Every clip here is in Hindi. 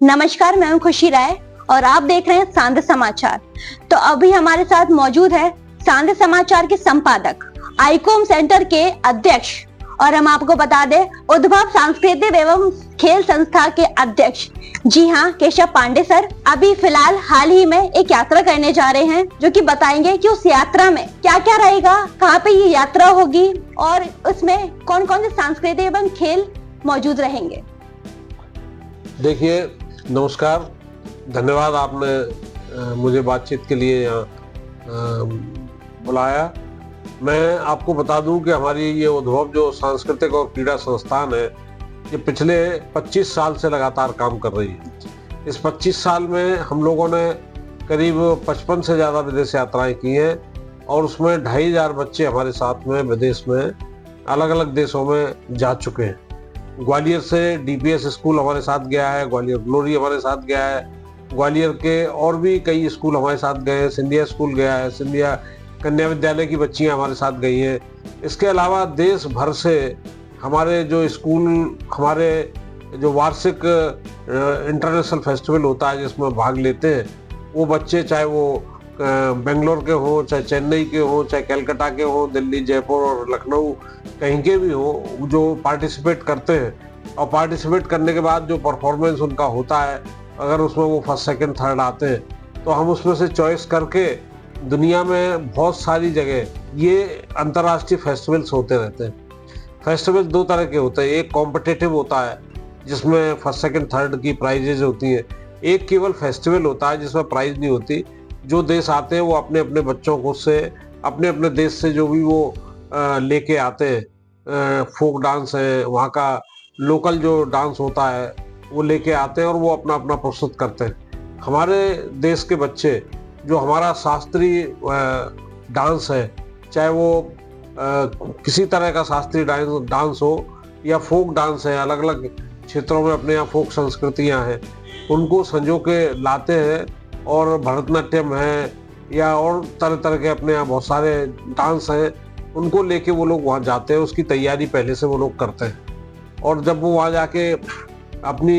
नमस्कार, मैं हूं खुशी राय और आप देख रहे हैं सांध्र समाचार। तो अभी हमारे साथ मौजूद है सांध्र समाचार के संपादक, आईकॉम सेंटर के अध्यक्ष और हम आपको बता दें उद्भव सांस्कृतिक एवं खेल संस्था के अध्यक्ष, जी हाँ, केशव पांडे सर। अभी फिलहाल हाल ही में एक यात्रा करने जा रहे हैं जो कि बताएंगे कि उस यात्रा में क्या क्या रहेगा, कहाँ पे ये यात्रा होगी और उसमें कौन कौन से सांस्कृतिक एवं खेल मौजूद रहेंगे। देखिए, नमस्कार, धन्यवाद आपने मुझे बातचीत के लिए यहाँ बुलाया। मैं आपको बता दूं कि हमारी ये उद्भव जो सांस्कृतिक और क्रीड़ा संस्थान है, ये पिछले 25 साल से लगातार काम कर रही है। इस 25 साल में हम लोगों ने करीब 55 से ज़्यादा विदेश यात्राएं की हैं और उसमें 2500 बच्चे हमारे साथ में विदेश में अलग अलग देशों में जा चुके हैं। ग्वालियर से डीपीएस स्कूल हमारे साथ गया है, ग्वालियर ग्लोरी हमारे साथ गया है, ग्वालियर के और भी कई स्कूल हमारे साथ गए हैं, सिंधिया स्कूल गया है, सिंधिया कन्या विद्यालय की बच्चियां हमारे साथ गई हैं। इसके अलावा देश भर से हमारे जो स्कूल, हमारे जो वार्षिक इंटरनेशनल फेस्टिवल होता है जिसमें भाग लेते हैं, वो बच्चे चाहे वो बेंगलोर के हों, चाहे चेन्नई के हों, चाहे कलकत्ता के हों, दिल्ली, जयपुर और लखनऊ कहीं के भी हों, जो पार्टिसिपेट करते हैं और पार्टिसिपेट करने के बाद जो परफॉर्मेंस उनका होता है, अगर उसमें वो फर्स्ट सेकंड थर्ड आते हैं तो हम उसमें से चॉइस करके दुनिया में बहुत सारी जगह ये अंतर्राष्ट्रीय फेस्टिवल्स होते रहते हैं। फेस्टिवल दो तरह के होते हैं, एक कॉम्पिटिटिव होता है जिसमें फर्स्ट सेकंड थर्ड की प्राइजेज होती हैं, एक केवल फेस्टिवल होता है जिसमें प्राइज नहीं होती। जो देश आते हैं वो अपने अपने बच्चों को से अपने अपने देश से जो भी वो लेके आते हैं, फोक डांस है, वहाँ का लोकल जो डांस होता है वो लेके आते हैं और वो अपना अपना प्रस्तुत करते हैं। हमारे देश के बच्चे जो हमारा शास्त्रीय डांस है, चाहे वो किसी तरह का शास्त्रीय डांस हो या फोक डांस है, अलग अलग क्षेत्रों में अपने यहाँ फोक संस्कृतियाँ हैं, उनको संजो के लाते हैं। और भरतनाट्यम है या और तरह तरह के अपने यहाँ बहुत सारे डांस हैं, उनको लेके वो लोग वहाँ जाते हैं, उसकी तैयारी पहले से वो लोग करते हैं। और जब वो वहाँ जाके अपनी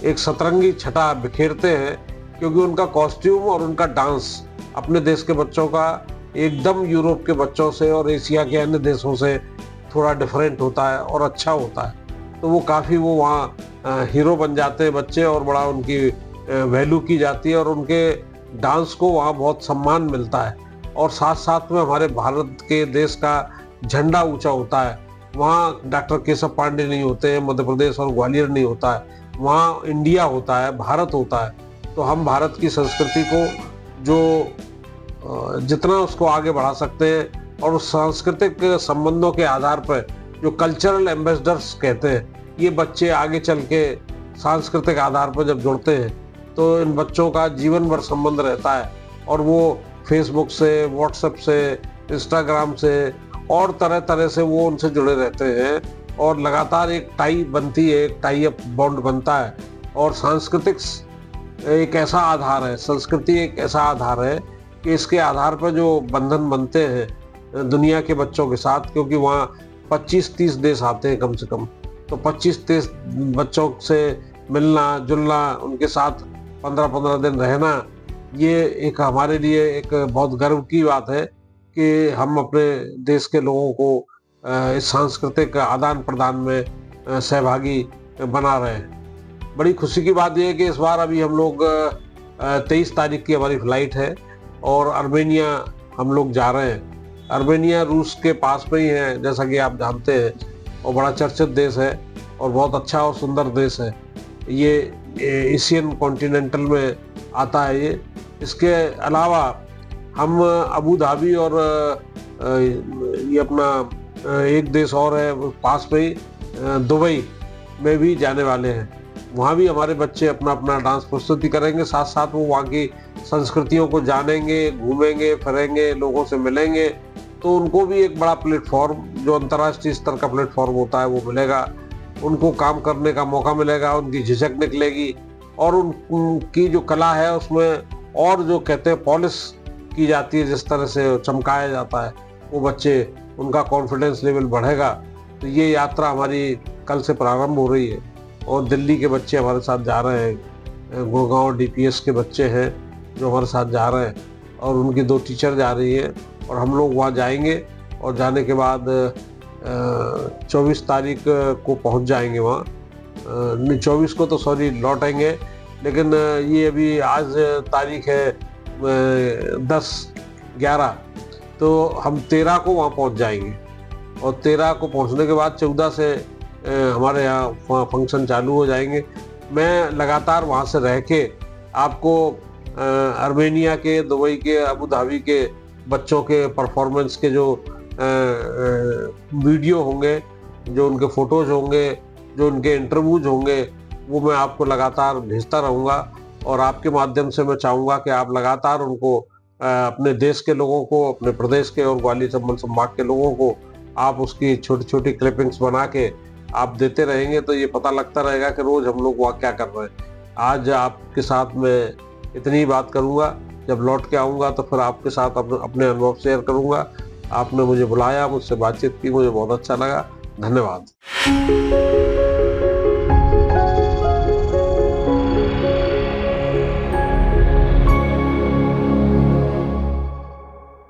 एक सतरंगी छटा बिखेरते हैं, क्योंकि उनका कॉस्ट्यूम और उनका डांस अपने देश के बच्चों का एकदम यूरोप के बच्चों से और एशिया के अन्य देशों से थोड़ा डिफरेंट होता है और अच्छा होता है। तो वो काफ़ी वो वहाँ हीरो बन जाते हैं बच्चे और बड़ा उनकी वैल्यू की जाती है और उनके डांस को वहाँ बहुत सम्मान मिलता है। और साथ साथ में हमारे भारत के देश का झंडा ऊंचा होता है। वहाँ डॉक्टर केशव पांडे नहीं होते हैं, मध्य प्रदेश और ग्वालियर नहीं होता है, वहाँ इंडिया होता है, भारत होता है। तो हम भारत की संस्कृति को जो जितना उसको आगे बढ़ा सकते हैं और उस सांस्कृतिक संबंधों के आधार पर जो कल्चरल एम्बेसडर्स कहते हैं, ये बच्चे आगे चल के सांस्कृतिक आधार पर जब जुड़ते हैं तो इन बच्चों का जीवन भर संबंध रहता है और वो फेसबुक से, व्हाट्सएप से, इंस्टाग्राम से और तरह तरह से वो उनसे जुड़े रहते हैं और लगातार एक टाई बनती है, एक टाई अप बॉन्ड बनता है। और सांस्कृतिक एक ऐसा आधार है, संस्कृति एक ऐसा आधार है कि इसके आधार पर जो बंधन बनते हैं दुनिया के बच्चों के साथ, क्योंकि वहाँ 25-30 देश आते हैं कम से कम, तो 25-30 बच्चों से मिलना जुलना, उनके साथ 15-15 दिन रहना, ये एक हमारे लिए एक बहुत गर्व की बात है कि हम अपने देश के लोगों को इस सांस्कृतिक आदान प्रदान में सहभागी बना रहे हैं। बड़ी खुशी की बात यह है कि इस बार अभी हम लोग 23 तारीख की हमारी फ्लाइट है और अर्मेनिया हम लोग जा रहे हैं। अर्मेनिया रूस के पास में ही है, जैसा कि आप जानते हैं, और बड़ा चर्चित देश है और बहुत अच्छा और सुंदर देश है। ये एशियन कॉन्टिनेंटल में आता है ये। इसके अलावा हम अबू धाबी और ये अपना एक देश और है पास में ही, दुबई में भी जाने वाले हैं। वहाँ भी हमारे बच्चे अपना अपना डांस प्रस्तुति करेंगे, साथ साथ वो वहाँ की संस्कृतियों को जानेंगे, घूमेंगे फिरेंगे, लोगों से मिलेंगे, तो उनको भी एक बड़ा प्लेटफॉर्म, जो अंतर्राष्ट्रीय स्तर का प्लेटफॉर्म होता है, वो मिलेगा। उनको काम करने का मौका मिलेगा, उनकी झिझक निकलेगी और उनकी जो कला है उसमें और जो कहते हैं पॉलिश की जाती है, जिस तरह से चमकाया जाता है, वो बच्चे उनका कॉन्फिडेंस लेवल बढ़ेगा। तो ये यात्रा हमारी कल से प्रारंभ हो रही है और दिल्ली के बच्चे हमारे साथ जा रहे हैं, गुड़गांव DPS के बच्चे हैं जो हमारे साथ जा रहे हैं और उनकी 2 टीचर जा रही है और हम लोग वहाँ जाएंगे और जाने के बाद 24 तारीख को पहुँच जाएंगे वहाँ। नहीं, 24 को तो सॉरी लौटेंगे, लेकिन ये अभी आज तारीख है 10/11, तो हम 13 को वहाँ पहुँच जाएंगे और 13 को पहुँचने के बाद 14 से हमारे यहाँ फंक्शन चालू हो जाएंगे। मैं लगातार वहाँ से रह के आपको आर्मेनिया के, दुबई के, अबू धाबी के बच्चों के परफॉर्मेंस के जो वीडियो होंगे, जो उनके फोटोज होंगे, जो उनके इंटरव्यूज होंगे, वो मैं आपको लगातार भेजता रहूँगा और आपके माध्यम से मैं चाहूँगा कि आप लगातार उनको अपने देश के लोगों को, अपने प्रदेश के और ग्वालियर चंबल संभाग के लोगों को आप उसकी छोटी छोटी क्लिपिंग्स बना के आप देते रहेंगे, तो ये पता लगता रहेगा कि रोज़ हम लोग वहाँ क्या कर रहे हैं। आज आपके साथ मैं इतनी ही बात करूँगा, जब लौट के आऊँगा तो फिर आपके साथ अपने अनुभव शेयर करूँगा। आपने मुझे बुलाया, मुझसे बातचीत की, मुझे बहुत अच्छा लगा। धन्यवाद।